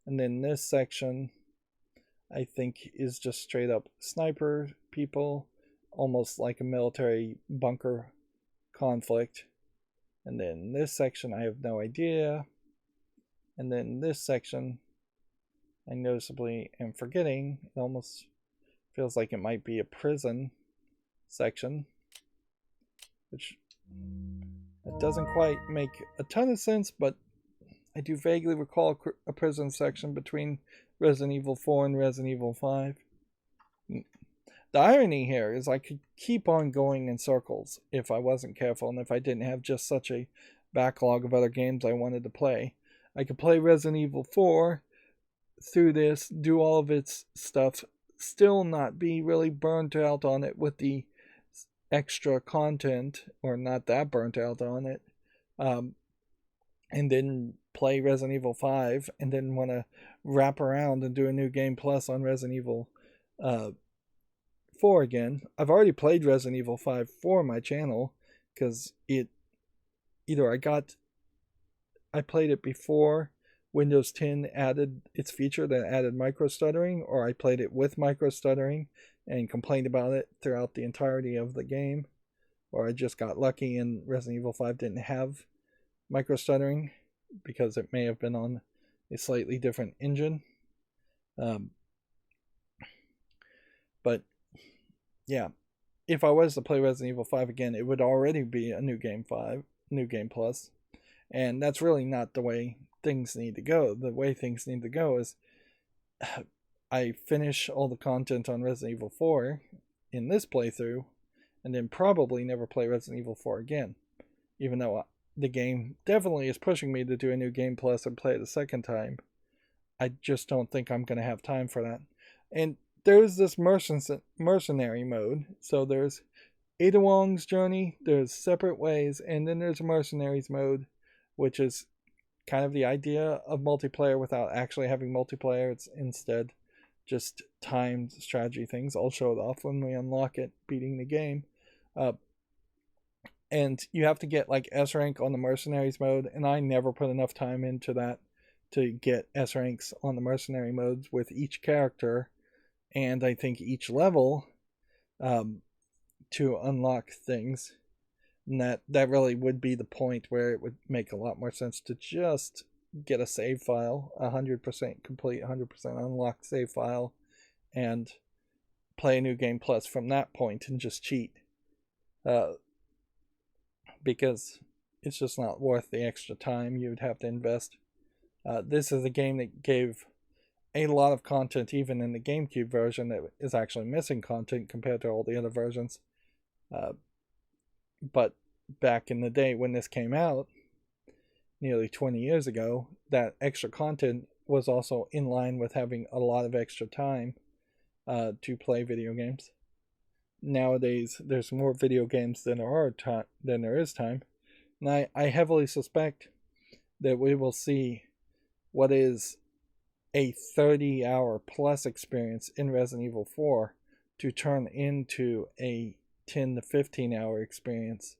And then this section, I think, is just straight up sniper people, almost like a military bunker conflict. And then this section, I have no idea. And then this section, I noticeably am forgetting. It almost feels like it might be a prison section, which it doesn't quite make a ton of sense, but I do vaguely recall a prison section between Resident Evil 4 and Resident Evil 5. The irony here is I could keep on going in circles if I wasn't careful and if I didn't have just such a backlog of other games I wanted to play. I could play Resident Evil 4 through this, do all of its stuff, still not be really burnt out on it with the extra content, or not that burnt out on it, and then play Resident Evil 5, and then want to wrap around and do a new game plus on Resident Evil 4 again. I've already played Resident Evil 5 for my channel, because I played it before Windows 10 added its feature that added micro stuttering, or I played it with micro stuttering and complained about it throughout the entirety of the game, or I just got lucky and Resident Evil 5 didn't have micro stuttering because it may have been on a slightly different engine. But yeah, if I was to play Resident Evil 5 again, it would already be a new game plus, and that's really not the way things need to go. The way things need to go is I finish all the content on Resident Evil 4 in this playthrough, and then probably never play Resident Evil 4 again, even though the game definitely is pushing me to do a new game plus and play it a second time. I just don't think I'm going to have time for that. And there's this mercenary mode. So there's Ada Wong's journey, there's separate ways, and then there's a mercenaries mode, which is kind of the idea of multiplayer without actually having multiplayer. It's instead just timed strategy things. I'll show it off when we unlock it, beating the game. And you have to get like S rank on the mercenaries mode, and I never put enough time into that to get S ranks on the mercenary modes with each character, and I think each level, to unlock things. And that really would be the point where it would make a lot more sense to just get a save file, 100% complete, 100% unlocked save file, and play a new game plus from that point and just cheat. Because it's just not worth the extra time you would have to invest. This is a game that gave a lot of content, even in the GameCube version, that is actually missing content compared to all the other versions. But back in the day when this came out, nearly 20 years ago, that extra content was also in line with having a lot of extra time to play video games. Nowadays, there's more video games than there is time, and I heavily suspect that we will see what is a 30-hour plus experience in Resident Evil 4 to turn into a 10 to 15-hour experience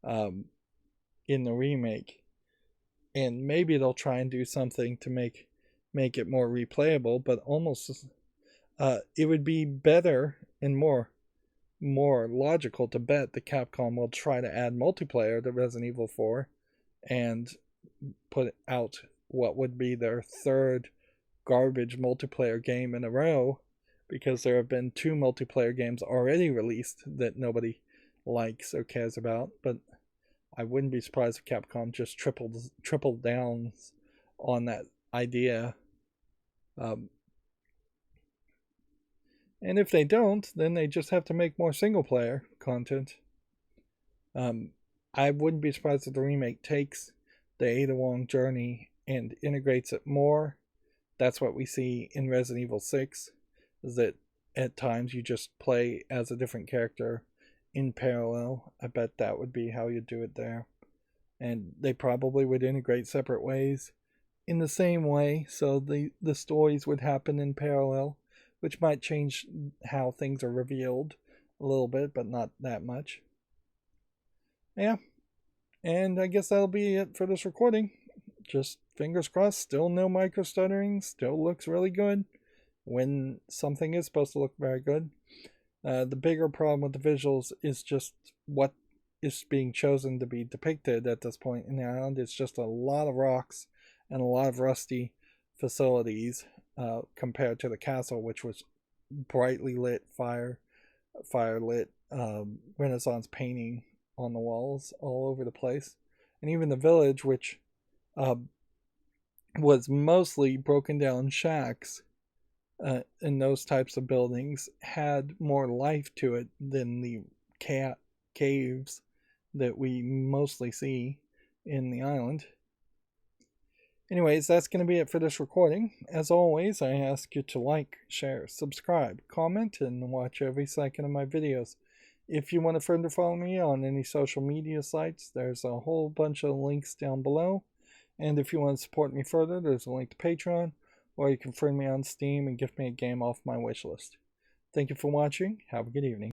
in the remake. And maybe they'll try and do something to make it more replayable, but almost it would be better and more logical to bet that Capcom will try to add multiplayer to Resident Evil 4 and put out what would be their third garbage multiplayer game in a row, because there have been 2 multiplayer games already released that nobody likes or cares about. But I wouldn't be surprised if Capcom just tripled down on that idea. And if they don't, then they just have to make more single-player content. I wouldn't be surprised if the remake takes the Ada Wong journey and integrates it more. That's what we see in Resident Evil 6, is that at times you just play as a different character in parallel. I bet that would be how you do it there. And they probably would integrate separate ways in the same way, so the stories would happen in parallel, which might change how things are revealed a little bit, but not that much. Yeah, and I guess that'll be it for this recording. Just fingers crossed, still no micro stuttering, still looks really good when something is supposed to look very good. The bigger problem with the visuals is just what is being chosen to be depicted at this point in the island. It's just a lot of rocks and a lot of rusty facilities compared to the castle, which was brightly lit, fire lit, Renaissance painting on the walls all over the place. And even the village, which was mostly broken down shacks, and those types of buildings had more life to it than the caves that we mostly see in the island. Anyways, that's going to be it for this recording. As always, I ask you to like, share, subscribe, comment, and watch every second of my videos. If you want to further follow me on any social media sites, there's a whole bunch of links down below. And if you want to support me further, there's a link to Patreon, or you can friend me on Steam and gift me a game off my wishlist. Thank you for watching. Have a good evening.